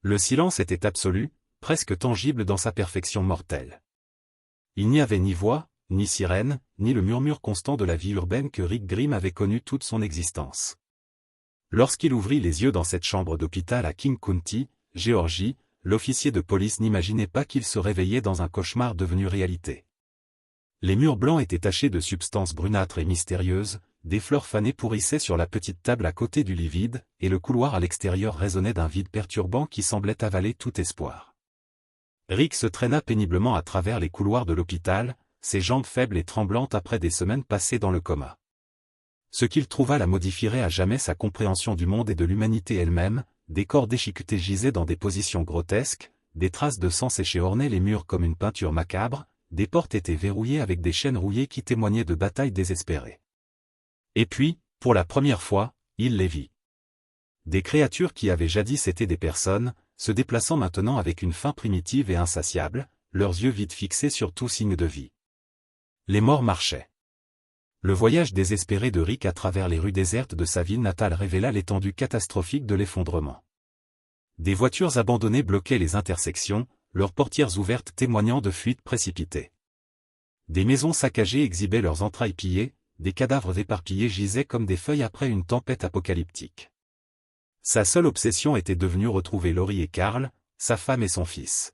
Le silence était absolu, presque tangible dans sa perfection mortelle. Il n'y avait ni voix, ni sirène, ni le murmure constant de la vie urbaine que Rick Grimm avait connu toute son existence. Lorsqu'il ouvrit les yeux dans cette chambre d'hôpital à King County, Géorgie, l'officier de police n'imaginait pas qu'il se réveillait dans un cauchemar devenu réalité. Les murs blancs étaient tachés de substances brunâtres et mystérieuses, des fleurs fanées pourrissaient sur la petite table à côté du lit vide, et le couloir à l'extérieur résonnait d'un vide perturbant qui semblait avaler tout espoir. Rick se traîna péniblement à travers les couloirs de l'hôpital, ses jambes faibles et tremblantes après des semaines passées dans le coma. Ce qu'il trouva la modifierait à jamais sa compréhension du monde et de l'humanité elle-même. Des corps déchiquetés gisaient dans des positions grotesques, des traces de sang séché ornaient les murs comme une peinture macabre, des portes étaient verrouillées avec des chaînes rouillées qui témoignaient de batailles désespérées. Et puis, pour la première fois, il les vit. Des créatures qui avaient jadis été des personnes, se déplaçant maintenant avec une faim primitive et insatiable, leurs yeux vides fixés sur tout signe de vie. Les morts marchaient. Le voyage désespéré de Rick à travers les rues désertes de sa ville natale révéla l'étendue catastrophique de l'effondrement. Des voitures abandonnées bloquaient les intersections, leurs portières ouvertes témoignant de fuites précipitées. Des maisons saccagées exhibaient leurs entrailles pillées, des cadavres éparpillés gisaient comme des feuilles après une tempête apocalyptique. Sa seule obsession était devenue retrouver Lori et Carl, sa femme et son fils.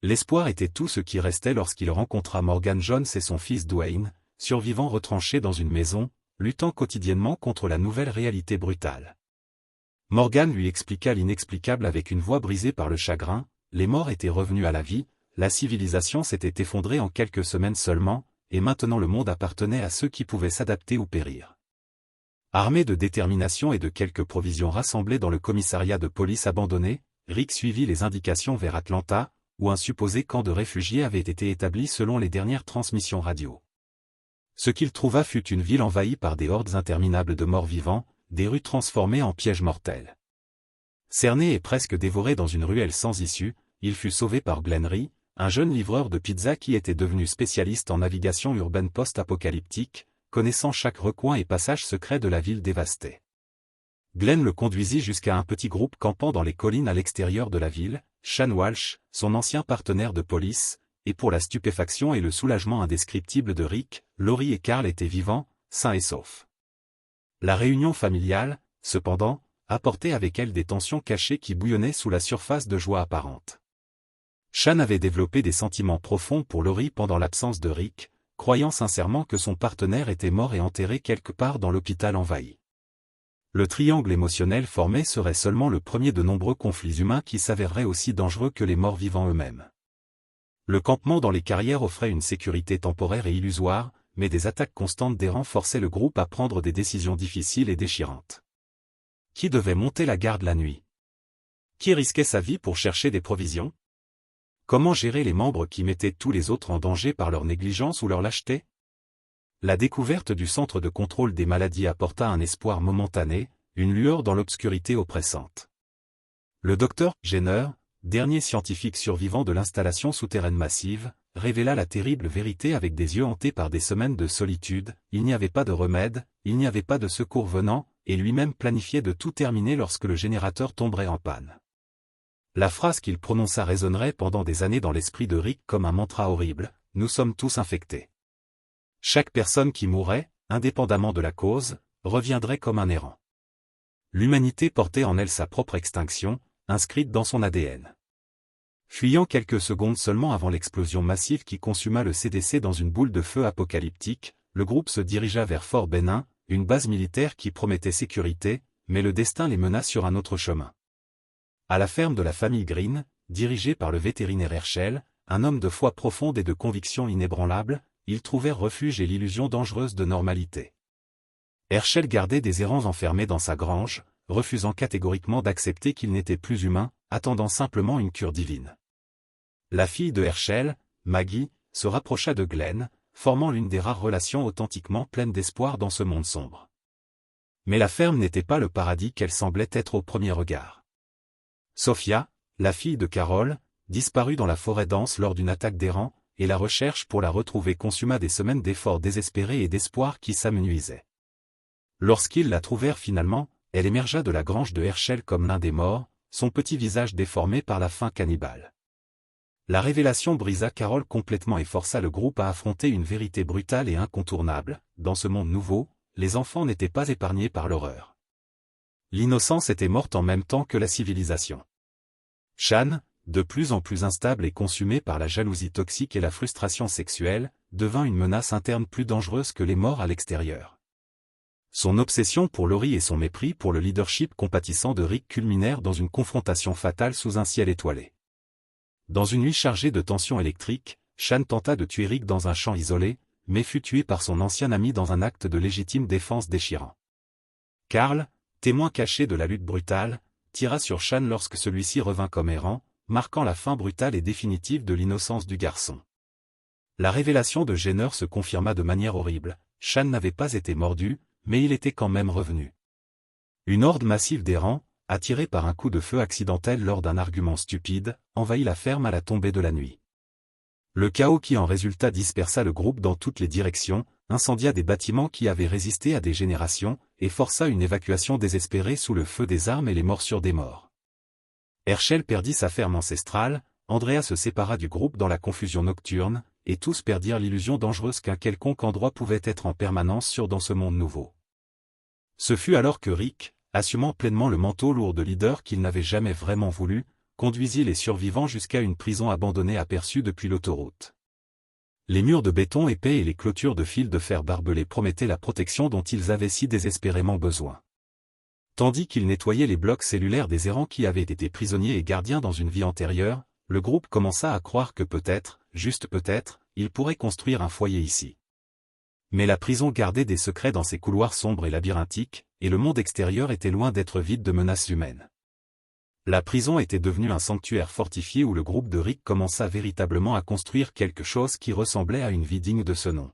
L'espoir était tout ce qui restait lorsqu'il rencontra Morgan Jones et son fils Dwayne, survivants retranchés dans une maison, luttant quotidiennement contre la nouvelle réalité brutale. Morgan lui expliqua l'inexplicable avec une voix brisée par le chagrin, les morts étaient revenus à la vie, la civilisation s'était effondrée en quelques semaines seulement, et maintenant le monde appartenait à ceux qui pouvaient s'adapter ou périr. Armé de détermination et de quelques provisions rassemblées dans le commissariat de police abandonné, Rick suivit les indications vers Atlanta, où un supposé camp de réfugiés avait été établi selon les dernières transmissions radio. Ce qu'il trouva fut une ville envahie par des hordes interminables de morts vivants, des rues transformées en pièges mortels. Cerné et presque dévoré dans une ruelle sans issue, il fut sauvé par Glenn Rhee, un jeune livreur de pizza qui était devenu spécialiste en navigation urbaine post-apocalyptique, connaissant chaque recoin et passage secret de la ville dévastée. Glenn le conduisit jusqu'à un petit groupe campant dans les collines à l'extérieur de la ville, Sean Walsh, son ancien partenaire de police, et pour la stupéfaction et le soulagement indescriptible de Rick, Lori et Carl étaient vivants, sains et saufs. La réunion familiale, cependant, apportait avec elle des tensions cachées qui bouillonnaient sous la surface de joie apparente. Sean avait développé des sentiments profonds pour Lori pendant l'absence de Rick, croyant sincèrement que son partenaire était mort et enterré quelque part dans l'hôpital envahi. Le triangle émotionnel formé serait seulement le premier de nombreux conflits humains qui s'avéreraient aussi dangereux que les morts vivants eux-mêmes. Le campement dans les carrières offrait une sécurité temporaire et illusoire, mais des attaques constantes d'errants forçaient le groupe à prendre des décisions difficiles et déchirantes. Qui devait monter la garde la nuit? Qui risquait sa vie pour chercher des provisions? Comment gérer les membres qui mettaient tous les autres en danger par leur négligence ou leur lâcheté? La découverte du centre de contrôle des maladies apporta un espoir momentané, une lueur dans l'obscurité oppressante. Le docteur Jenner, dernier scientifique survivant de l'installation souterraine massive, révéla la terrible vérité avec des yeux hantés par des semaines de solitude. Il n'y avait pas de remède, il n'y avait pas de secours venant, et lui-même planifiait de tout terminer lorsque le générateur tomberait en panne. La phrase qu'il prononça résonnerait pendant des années dans l'esprit de Rick comme un mantra horrible: nous sommes tous infectés. Chaque personne qui mourrait, indépendamment de la cause, reviendrait comme un errant. L'humanité portait en elle sa propre extinction, inscrite dans son ADN. Fuyant quelques secondes seulement avant l'explosion massive qui consuma le CDC dans une boule de feu apocalyptique, le groupe se dirigea vers Fort Benning, une base militaire qui promettait sécurité, mais le destin les mena sur un autre chemin. À la ferme de la famille Green, dirigée par le vétérinaire Herschel, un homme de foi profonde et de conviction inébranlable, ils trouvèrent refuge et l'illusion dangereuse de normalité. Herschel gardait des errants enfermés dans sa grange, refusant catégoriquement d'accepter qu'il n'était plus humain, attendant simplement une cure divine. La fille de Herschel, Maggie, se rapprocha de Glenn, formant l'une des rares relations authentiquement pleines d'espoir dans ce monde sombre. Mais la ferme n'était pas le paradis qu'elle semblait être au premier regard. Sophia, la fille de Carol, disparut dans la forêt dense lors d'une attaque d'errants, et la recherche pour la retrouver consuma des semaines d'efforts désespérés et d'espoir qui s'amenuisaient. Lorsqu'ils la trouvèrent finalement, elle émergea de la grange de Herschel comme l'un des morts, son petit visage déformé par la faim cannibale. La révélation brisa Carole complètement et força le groupe à affronter une vérité brutale et incontournable. Dans ce monde nouveau, les enfants n'étaient pas épargnés par l'horreur. L'innocence était morte en même temps que la civilisation. Shan, de plus en plus instable et consumé par la jalousie toxique et la frustration sexuelle, devint une menace interne plus dangereuse que les morts à l'extérieur. Son obsession pour Lori et son mépris pour le leadership compatissant de Rick culminèrent dans une confrontation fatale sous un ciel étoilé. Dans une nuit chargée de tensions électriques, Shan tenta de tuer Rick dans un champ isolé, mais fut tué par son ancien ami dans un acte de légitime défense déchirant. Carl, témoin caché de la lutte brutale, tira sur Shan lorsque celui-ci revint comme errant, marquant la fin brutale et définitive de l'innocence du garçon. La révélation de Jenner se confirma de manière horrible. Shan n'avait pas été mordu, mais il était quand même revenu. Une horde massive d'errants, attirée par un coup de feu accidentel lors d'un argument stupide, envahit la ferme à la tombée de la nuit. Le chaos qui en résulta dispersa le groupe dans toutes les directions, incendia des bâtiments qui avaient résisté à des générations, et força une évacuation désespérée sous le feu des armes et les morsures des morts. Herschel perdit sa ferme ancestrale, Andrea se sépara du groupe dans la confusion nocturne, et tous perdirent l'illusion dangereuse qu'un quelconque endroit pouvait être en permanence sûr dans ce monde nouveau. Ce fut alors que Rick, assumant pleinement le manteau lourd de leader qu'il n'avait jamais vraiment voulu, conduisit les survivants jusqu'à une prison abandonnée aperçue depuis l'autoroute. Les murs de béton épais et les clôtures de fils de fer barbelés promettaient la protection dont ils avaient si désespérément besoin. Tandis qu'ils nettoyaient les blocs cellulaires des errants qui avaient été prisonniers et gardiens dans une vie antérieure, le groupe commença à croire que peut-être, juste peut-être, il pourrait construire un foyer ici. Mais la prison gardait des secrets dans ses couloirs sombres et labyrinthiques, et le monde extérieur était loin d'être vide de menaces humaines. La prison était devenue un sanctuaire fortifié où le groupe de Rick commença véritablement à construire quelque chose qui ressemblait à une vie digne de ce nom.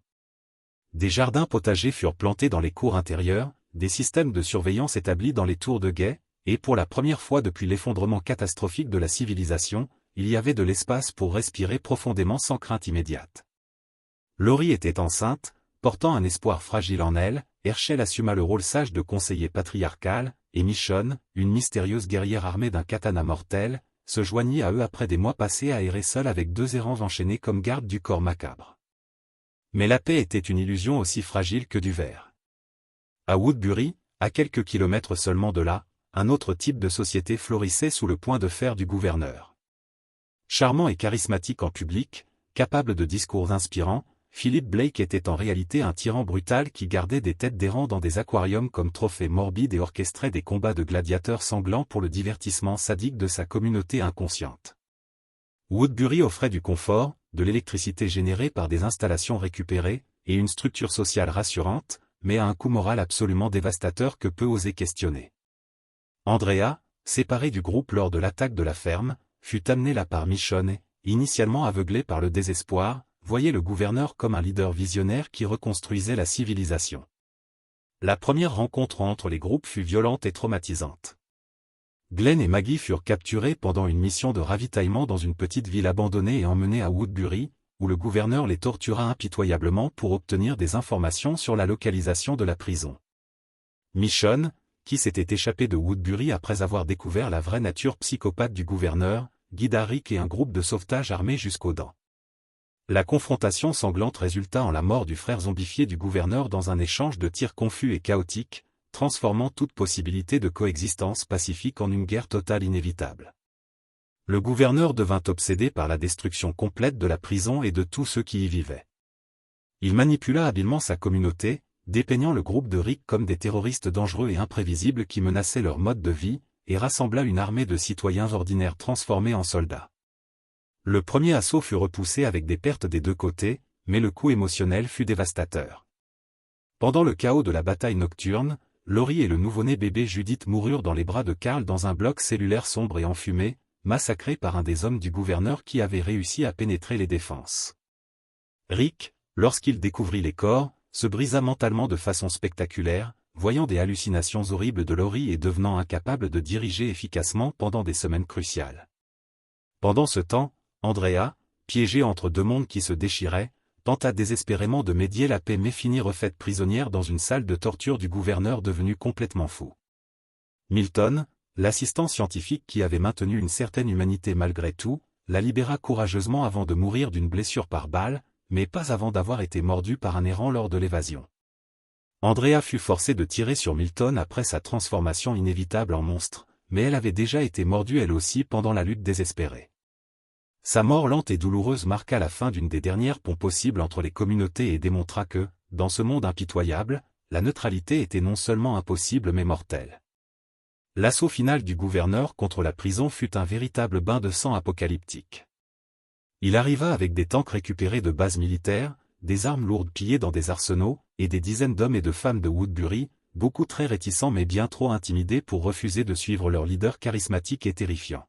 Des jardins potagers furent plantés dans les cours intérieures, des systèmes de surveillance établis dans les tours de guet, et pour la première fois depuis l'effondrement catastrophique de la civilisation, il y avait de l'espace pour respirer profondément sans crainte immédiate. Lori était enceinte, portant un espoir fragile en elle. Herschel assuma le rôle sage de conseiller patriarcal, et Michonne, une mystérieuse guerrière armée d'un katana mortel, se joignit à eux après des mois passés à errer seule avec deux errants enchaînés comme gardes du corps macabre. Mais la paix était une illusion aussi fragile que du verre. À Woodbury, à quelques kilomètres seulement de là, un autre type de société florissait sous le poing de fer du gouverneur. Charmant et charismatique en public, capable de discours inspirants, Philip Blake était en réalité un tyran brutal qui gardait des têtes d'errants dans des aquariums comme trophées morbides et orchestrait des combats de gladiateurs sanglants pour le divertissement sadique de sa communauté inconsciente. Woodbury offrait du confort, de l'électricité générée par des installations récupérées, et une structure sociale rassurante, mais à un coût moral absolument dévastateur que peu osaient questionner. Andrea, séparée du groupe lors de l'attaque de la ferme, fut amenée là par Michonne, initialement aveuglée par le désespoir, voyait le gouverneur comme un leader visionnaire qui reconstruisait la civilisation. La première rencontre entre les groupes fut violente et traumatisante. Glenn et Maggie furent capturés pendant une mission de ravitaillement dans une petite ville abandonnée et emmenés à Woodbury, où le gouverneur les tortura impitoyablement pour obtenir des informations sur la localisation de la prison. Michonne, qui s'était échappé de Woodbury après avoir découvert la vraie nature psychopathe du gouverneur, guida Rick et un groupe de sauvetage armé jusqu'aux dents. La confrontation sanglante résulta en la mort du frère zombifié du gouverneur dans un échange de tirs confus et chaotiques, transformant toute possibilité de coexistence pacifique en une guerre totale inévitable. Le gouverneur devint obsédé par la destruction complète de la prison et de tous ceux qui y vivaient. Il manipula habilement sa communauté, dépeignant le groupe de Rick comme des terroristes dangereux et imprévisibles qui menaçaient leur mode de vie, et rassembla une armée de citoyens ordinaires transformés en soldats. Le premier assaut fut repoussé avec des pertes des deux côtés, mais le coup émotionnel fut dévastateur. Pendant le chaos de la bataille nocturne, Lori et le nouveau-né bébé Judith moururent dans les bras de Carl dans un bloc cellulaire sombre et enfumé, massacrés par un des hommes du gouverneur qui avait réussi à pénétrer les défenses. Rick, lorsqu'il découvrit les corps, se brisa mentalement de façon spectaculaire, voyant des hallucinations horribles de Lori et devenant incapable de diriger efficacement pendant des semaines cruciales. Pendant ce temps, Andrea, piégée entre deux mondes qui se déchiraient, tenta désespérément de médier la paix mais finit refaite prisonnière dans une salle de torture du gouverneur devenu complètement fou. Milton, l'assistant scientifique qui avait maintenu une certaine humanité malgré tout, la libéra courageusement avant de mourir d'une blessure par balle, mais pas avant d'avoir été mordu par un errant lors de l'évasion. Andrea fut forcée de tirer sur Milton après sa transformation inévitable en monstre, mais elle avait déjà été mordue elle aussi pendant la lutte désespérée. Sa mort lente et douloureuse marqua la fin d'une des dernières ponts possibles entre les communautés et démontra que, dans ce monde impitoyable, la neutralité était non seulement impossible mais mortelle. L'assaut final du gouverneur contre la prison fut un véritable bain de sang apocalyptique. Il arriva avec des tanks récupérés de bases militaires, des armes lourdes pillées dans des arsenaux, et des dizaines d'hommes et de femmes de Woodbury, beaucoup très réticents mais bien trop intimidés pour refuser de suivre leur leader charismatique et terrifiant.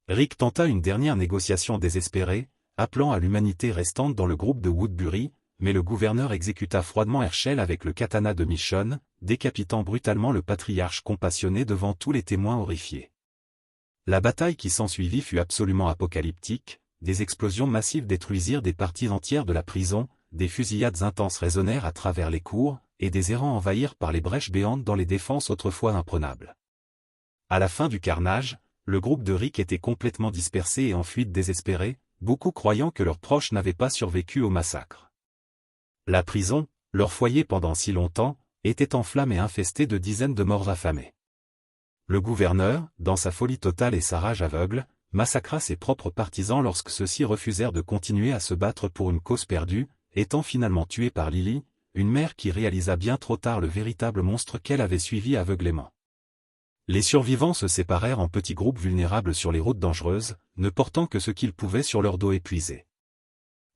Rick tenta une dernière négociation désespérée, appelant à l'humanité restante dans le groupe de Woodbury, mais le gouverneur exécuta froidement Herschel avec le katana de Michonne, décapitant brutalement le patriarche compassionné devant tous les témoins horrifiés. La bataille qui s'ensuivit fut absolument apocalyptique, des explosions massives détruisirent des parties entières de la prison, des fusillades intenses résonnèrent à travers les cours, et des errants envahirent par les brèches béantes dans les défenses autrefois imprenables. À la fin du carnage, le groupe de Rick était complètement dispersé et en fuite désespérée, beaucoup croyant que leurs proches n'avaient pas survécu au massacre. La prison, leur foyer pendant si longtemps, était en flammes et infestée de dizaines de morts affamés. Le gouverneur, dans sa folie totale et sa rage aveugle, massacra ses propres partisans lorsque ceux-ci refusèrent de continuer à se battre pour une cause perdue, étant finalement tués par Lily, une mère qui réalisa bien trop tard le véritable monstre qu'elle avait suivi aveuglément. Les survivants se séparèrent en petits groupes vulnérables sur les routes dangereuses, ne portant que ce qu'ils pouvaient sur leur dos épuisé.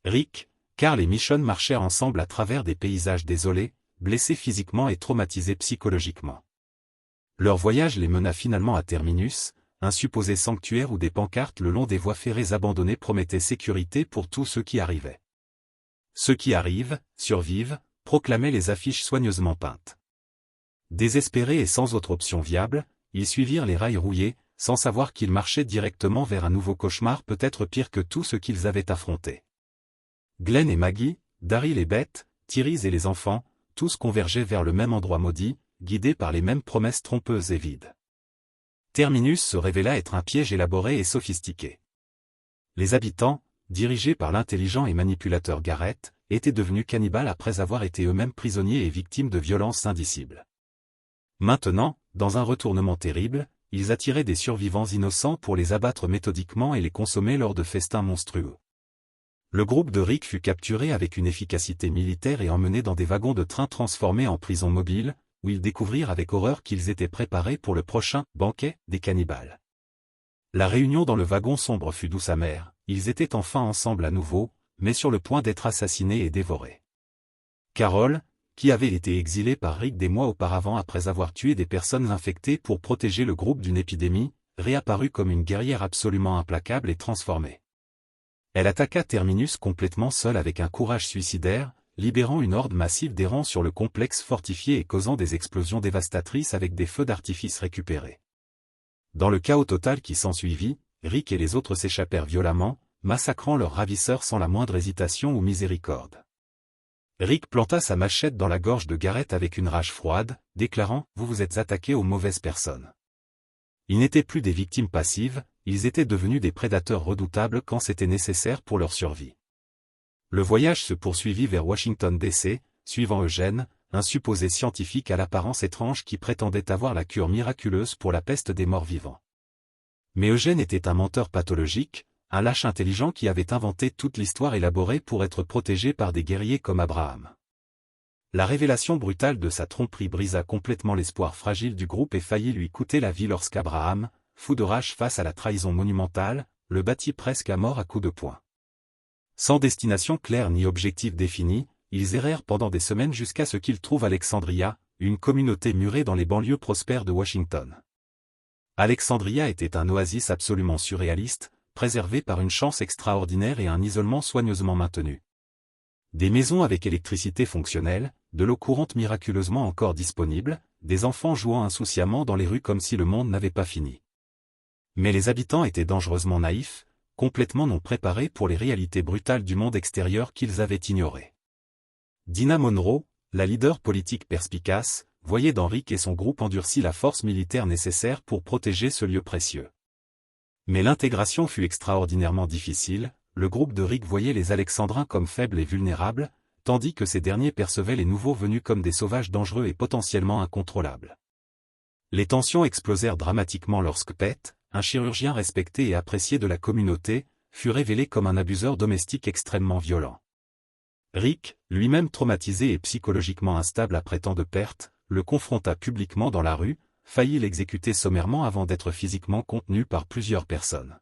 Rick, Carl et Michonne marchèrent ensemble à travers des paysages désolés, blessés physiquement et traumatisés psychologiquement. Leur voyage les mena finalement à Terminus, un supposé sanctuaire où des pancartes le long des voies ferrées abandonnées promettaient sécurité pour tous ceux qui arrivaient. Ceux qui arrivent, survivent, proclamaient les affiches soigneusement peintes. Désespérés et sans autre option viable, ils suivirent les rails rouillés, sans savoir qu'ils marchaient directement vers un nouveau cauchemar peut-être pire que tout ce qu'ils avaient affronté. Glenn et Maggie, Daryl et Beth, Therese et les enfants, tous convergeaient vers le même endroit maudit, guidés par les mêmes promesses trompeuses et vides. Terminus se révéla être un piège élaboré et sophistiqué. Les habitants, dirigés par l'intelligent et manipulateur Garrett, étaient devenus cannibales après avoir été eux-mêmes prisonniers et victimes de violences indicibles. Maintenant, dans un retournement terrible, ils attiraient des survivants innocents pour les abattre méthodiquement et les consommer lors de festins monstrueux. Le groupe de Rick fut capturé avec une efficacité militaire et emmené dans des wagons de train transformés en prisons mobiles, où ils découvrirent avec horreur qu'ils étaient préparés pour le prochain « banquet » des cannibales. La réunion dans le wagon sombre fut douce amère, ils étaient enfin ensemble à nouveau, mais sur le point d'être assassinés et dévorés. Carol, qui avait été exilée par Rick des mois auparavant après avoir tué des personnes infectées pour protéger le groupe d'une épidémie, réapparut comme une guerrière absolument implacable et transformée. Elle attaqua Terminus complètement seule avec un courage suicidaire, libérant une horde massive d'errants sur le complexe fortifié et causant des explosions dévastatrices avec des feux d'artifice récupérés. Dans le chaos total qui s'ensuivit, Rick et les autres s'échappèrent violemment, massacrant leurs ravisseurs sans la moindre hésitation ou miséricorde. Rick planta sa machette dans la gorge de Garrett avec une rage froide, déclarant « Vous vous êtes attaqués aux mauvaises personnes ». Ils n'étaient plus des victimes passives, ils étaient devenus des prédateurs redoutables quand c'était nécessaire pour leur survie. Le voyage se poursuivit vers Washington DC, suivant Eugène, un supposé scientifique à l'apparence étrange qui prétendait avoir la cure miraculeuse pour la peste des morts vivants. Mais Eugène était un menteur pathologique, un lâche intelligent qui avait inventé toute l'histoire élaborée pour être protégé par des guerriers comme Abraham. La révélation brutale de sa tromperie brisa complètement l'espoir fragile du groupe et faillit lui coûter la vie lorsqu'Abraham, fou de rage face à la trahison monumentale, le battit presque à mort à coups de poing. Sans destination claire ni objectif défini, ils errèrent pendant des semaines jusqu'à ce qu'ils trouvent Alexandria, une communauté murée dans les banlieues prospères de Washington. Alexandria était un oasis absolument surréaliste, préservé par une chance extraordinaire et un isolement soigneusement maintenu. Des maisons avec électricité fonctionnelle, de l'eau courante miraculeusement encore disponible, des enfants jouant insouciamment dans les rues comme si le monde n'avait pas fini. Mais les habitants étaient dangereusement naïfs, complètement non préparés pour les réalités brutales du monde extérieur qu'ils avaient ignorées. Dina Monroe, la leader politique perspicace, voyait dans Rick et son groupe endurci la force militaire nécessaire pour protéger ce lieu précieux. Mais l'intégration fut extraordinairement difficile, le groupe de Rick voyait les Alexandrins comme faibles et vulnérables, tandis que ces derniers percevaient les nouveaux venus comme des sauvages dangereux et potentiellement incontrôlables. Les tensions explosèrent dramatiquement lorsque Pete, un chirurgien respecté et apprécié de la communauté, fut révélé comme un abuseur domestique extrêmement violent. Rick, lui-même traumatisé et psychologiquement instable après tant de pertes, le confronta publiquement dans la rue, faillit l'exécuter sommairement avant d'être physiquement contenu par plusieurs personnes.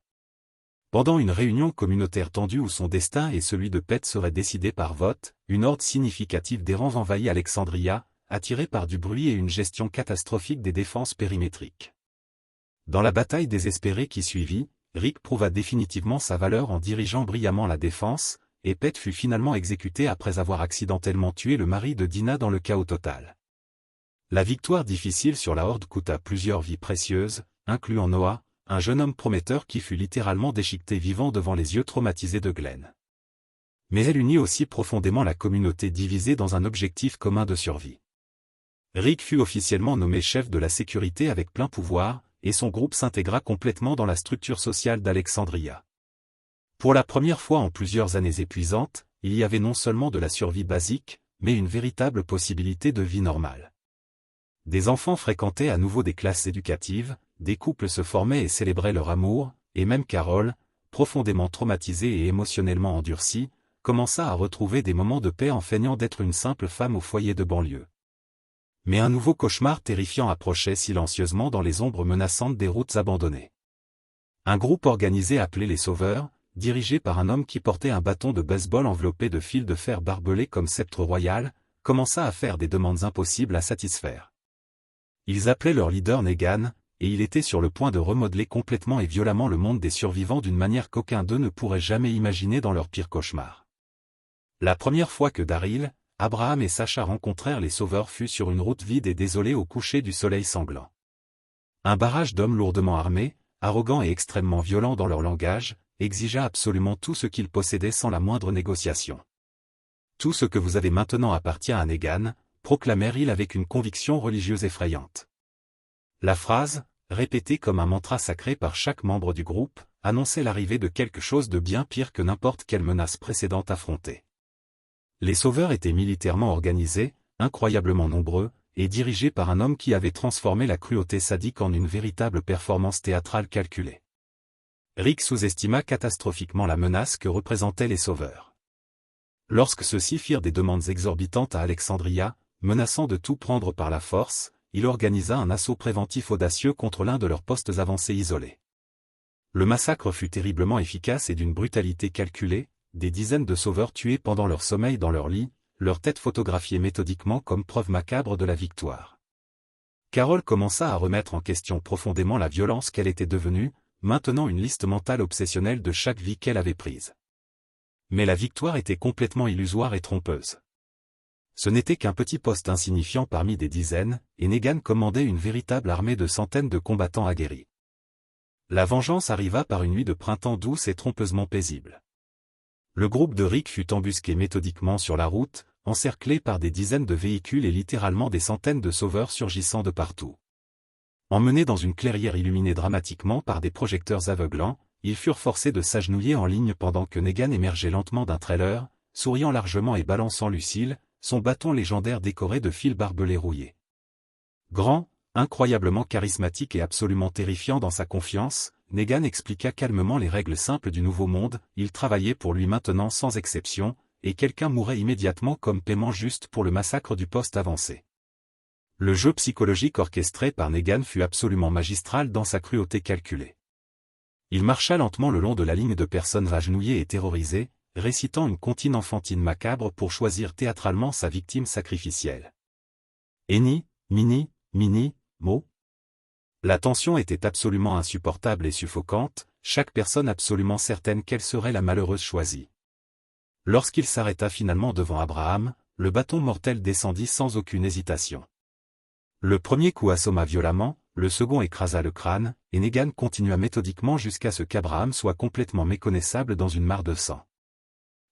Pendant une réunion communautaire tendue où son destin et celui de Pete seraient décidés par vote, une horde significative d'errants envahit Alexandria, attirée par du bruit et une gestion catastrophique des défenses périmétriques. Dans la bataille désespérée qui suivit, Rick prouva définitivement sa valeur en dirigeant brillamment la défense, et Pete fut finalement exécuté après avoir accidentellement tué le mari de Dina dans le chaos total. La victoire difficile sur la horde coûta plusieurs vies précieuses, incluant Noah, un jeune homme prometteur qui fut littéralement déchiqueté vivant devant les yeux traumatisés de Glenn. Mais elle unit aussi profondément la communauté divisée dans un objectif commun de survie. Rick fut officiellement nommé chef de la sécurité avec plein pouvoir, et son groupe s'intégra complètement dans la structure sociale d'Alexandria. Pour la première fois en plusieurs années épuisantes, il y avait non seulement de la survie basique, mais une véritable possibilité de vie normale. Des enfants fréquentaient à nouveau des classes éducatives, des couples se formaient et célébraient leur amour, et même Carol, profondément traumatisée et émotionnellement endurcie, commença à retrouver des moments de paix en feignant d'être une simple femme au foyer de banlieue. Mais un nouveau cauchemar terrifiant approchait silencieusement dans les ombres menaçantes des routes abandonnées. Un groupe organisé appelé les Sauveurs, dirigé par un homme qui portait un bâton de baseball enveloppé de fils de fer barbelés comme sceptre royal, commença à faire des demandes impossibles à satisfaire. Ils appelaient leur leader Negan, et il était sur le point de remodeler complètement et violemment le monde des survivants d'une manière qu'aucun d'eux ne pourrait jamais imaginer dans leur pire cauchemar. La première fois que Daryl, Abraham et Sacha rencontrèrent les Sauveurs fut sur une route vide et désolée au coucher du soleil sanglant. Un barrage d'hommes lourdement armés, arrogants et extrêmement violents dans leur langage, exigea absolument tout ce qu'ils possédaient sans la moindre négociation. Tout ce que vous avez maintenant appartient à Negan, proclamèrent-ils avec une conviction religieuse effrayante. La phrase, répétée comme un mantra sacré par chaque membre du groupe, annonçait l'arrivée de quelque chose de bien pire que n'importe quelle menace précédente affrontée. Les Sauveurs étaient militairement organisés, incroyablement nombreux, et dirigés par un homme qui avait transformé la cruauté sadique en une véritable performance théâtrale calculée. Rick sous-estima catastrophiquement la menace que représentaient les Sauveurs. Lorsque ceux-ci firent des demandes exorbitantes à Alexandria, menaçant de tout prendre par la force, il organisa un assaut préventif audacieux contre l'un de leurs postes avancés isolés. Le massacre fut terriblement efficace et d'une brutalité calculée, des dizaines de Sauveurs tués pendant leur sommeil dans leur lit, leurs têtes photographiées méthodiquement comme preuve macabre de la victoire. Carol commença à remettre en question profondément la violence qu'elle était devenue, maintenant une liste mentale obsessionnelle de chaque vie qu'elle avait prise. Mais la victoire était complètement illusoire et trompeuse. Ce n'était qu'un petit poste insignifiant parmi des dizaines, et Negan commandait une véritable armée de centaines de combattants aguerris. La vengeance arriva par une nuit de printemps douce et trompeusement paisible. Le groupe de Rick fut embusqué méthodiquement sur la route, encerclé par des dizaines de véhicules et littéralement des centaines de Sauveurs surgissant de partout. Emmenés dans une clairière illuminée dramatiquement par des projecteurs aveuglants, ils furent forcés de s'agenouiller en ligne pendant que Negan émergeait lentement d'un trailer, souriant largement et balançant Lucille, son bâton légendaire décoré de fils barbelés rouillés. Grand, incroyablement charismatique et absolument terrifiant dans sa confiance, Negan expliqua calmement les règles simples du Nouveau Monde, il travaillait pour lui maintenant sans exception, et quelqu'un mourrait immédiatement comme paiement juste pour le massacre du poste avancé. Le jeu psychologique orchestré par Negan fut absolument magistral dans sa cruauté calculée. Il marcha lentement le long de la ligne de personnes agenouillées et terrorisées, récitant une comptine enfantine macabre pour choisir théâtralement sa victime sacrificielle. Eni, Mini, Mini, Mo. La tension était absolument insupportable et suffocante, chaque personne absolument certaine qu'elle serait la malheureuse choisie. Lorsqu'il s'arrêta finalement devant Abraham, le bâton mortel descendit sans aucune hésitation. Le premier coup assomma violemment, le second écrasa le crâne, et Negan continua méthodiquement jusqu'à ce qu'Abraham soit complètement méconnaissable dans une mare de sang.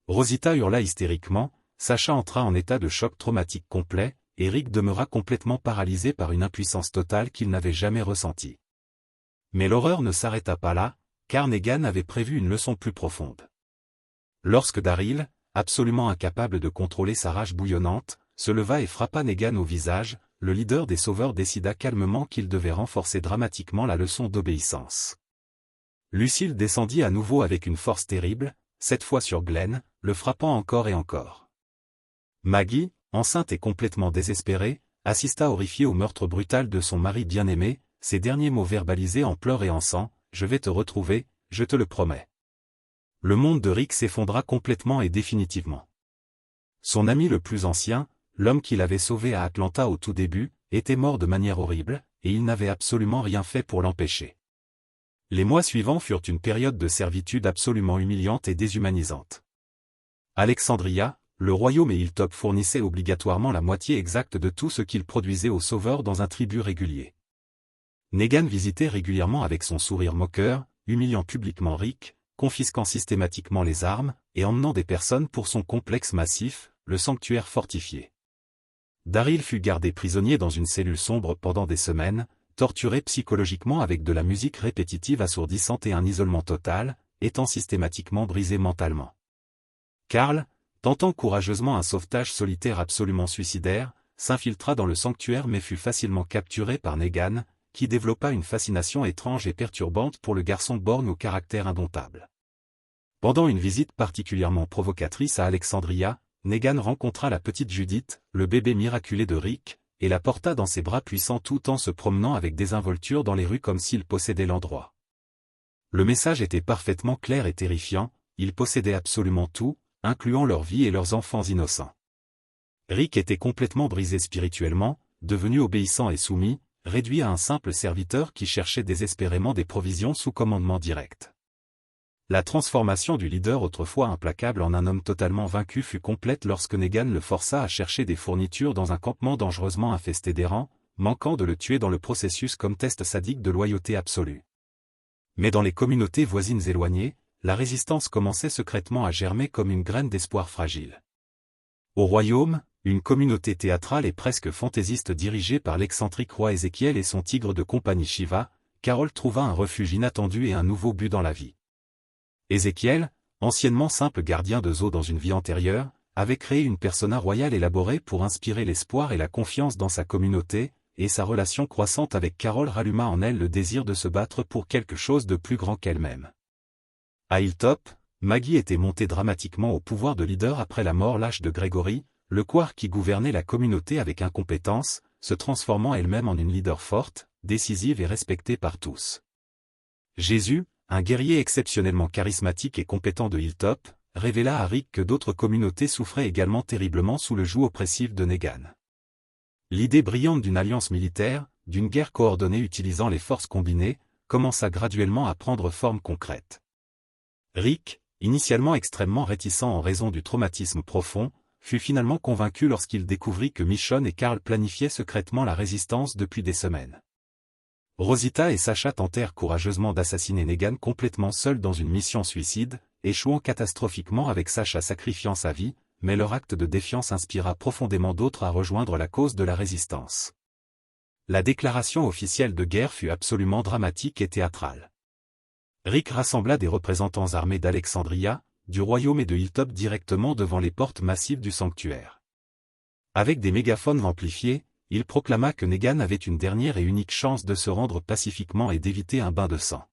Rosita hurla hystériquement, Sacha entra en état de choc traumatique complet, et Rick demeura complètement paralysé par une impuissance totale qu'il n'avait jamais ressentie. Mais l'horreur ne s'arrêta pas là, car Negan avait prévu une leçon plus profonde. Lorsque Daryl, absolument incapable de contrôler sa rage bouillonnante, se leva et frappa Negan au visage, le leader des Sauveurs décida calmement qu'il devait renforcer dramatiquement la leçon d'obéissance. Lucille descendit à nouveau avec une force terrible, cette fois sur Glenn, le frappant encore et encore. Maggie, enceinte et complètement désespérée, assista horrifiée au meurtre brutal de son mari bien-aimé, ses derniers mots verbalisés en pleurs et en sang, « Je vais te retrouver, je te le promets ». Le monde de Rick s'effondra complètement et définitivement. Son ami le plus ancien, l'homme qu'il avait sauvé à Atlanta au tout début, était mort de manière horrible, et il n'avait absolument rien fait pour l'empêcher. Les mois suivants furent une période de servitude absolument humiliante et déshumanisante. Alexandria, le royaume et Hilltop fournissaient obligatoirement la moitié exacte de tout ce qu'ils produisaient aux sauveurs dans un tribut régulier. Negan visitait régulièrement avec son sourire moqueur, humiliant publiquement Rick, confisquant systématiquement les armes, et emmenant des personnes pour son complexe massif, le sanctuaire fortifié. Daryl fut gardé prisonnier dans une cellule sombre pendant des semaines, torturé psychologiquement avec de la musique répétitive assourdissante et un isolement total, étant systématiquement brisé mentalement. Carl, tentant courageusement un sauvetage solitaire absolument suicidaire, s'infiltra dans le sanctuaire mais fut facilement capturé par Negan, qui développa une fascination étrange et perturbante pour le garçon borgne au caractère indomptable. Pendant une visite particulièrement provocatrice à Alexandria, Negan rencontra la petite Judith, le bébé miraculé de Rick, et la porta dans ses bras puissants tout en se promenant avec désinvolture dans les rues comme s'il possédait l'endroit. Le message était parfaitement clair et terrifiant, ils possédaient absolument tout, incluant leur vie et leurs enfants innocents. Rick était complètement brisé spirituellement, devenu obéissant et soumis, réduit à un simple serviteur qui cherchait désespérément des provisions sous commandement direct. La transformation du leader autrefois implacable en un homme totalement vaincu fut complète lorsque Negan le força à chercher des fournitures dans un campement dangereusement infesté d'errants, manquant de le tuer dans le processus comme test sadique de loyauté absolue. Mais dans les communautés voisines éloignées, la résistance commençait secrètement à germer comme une graine d'espoir fragile. Au royaume, une communauté théâtrale et presque fantaisiste dirigée par l'excentrique roi Ézéchiel et son tigre de compagnie Shiva, Carol trouva un refuge inattendu et un nouveau but dans la vie. Ézéchiel, anciennement simple gardien de zoo dans une vie antérieure, avait créé une persona royale élaborée pour inspirer l'espoir et la confiance dans sa communauté, et sa relation croissante avec Carol ralluma en elle le désir de se battre pour quelque chose de plus grand qu'elle-même. À Hilltop, Maggie était montée dramatiquement au pouvoir de leader après la mort lâche de Gregory, le couard qui gouvernait la communauté avec incompétence, se transformant elle-même en une leader forte, décisive et respectée par tous. Jésus, un guerrier exceptionnellement charismatique et compétent de Hilltop, révéla à Rick que d'autres communautés souffraient également terriblement sous le joug oppressif de Negan. L'idée brillante d'une alliance militaire, d'une guerre coordonnée utilisant les forces combinées, commença graduellement à prendre forme concrète. Rick, initialement extrêmement réticent en raison du traumatisme profond, fut finalement convaincu lorsqu'il découvrit que Michonne et Carl planifiaient secrètement la résistance depuis des semaines. Rosita et Sacha tentèrent courageusement d'assassiner Negan complètement seul dans une mission suicide, échouant catastrophiquement avec Sacha sacrifiant sa vie, mais leur acte de défiance inspira profondément d'autres à rejoindre la cause de la résistance. La déclaration officielle de guerre fut absolument dramatique et théâtrale. Rick rassembla des représentants armés d'Alexandria, du royaume et de Hilltop directement devant les portes massives du sanctuaire. Avec des mégaphones amplifiés, il proclama que Negan avait une dernière et unique chance de se rendre pacifiquement et d'éviter un bain de sang.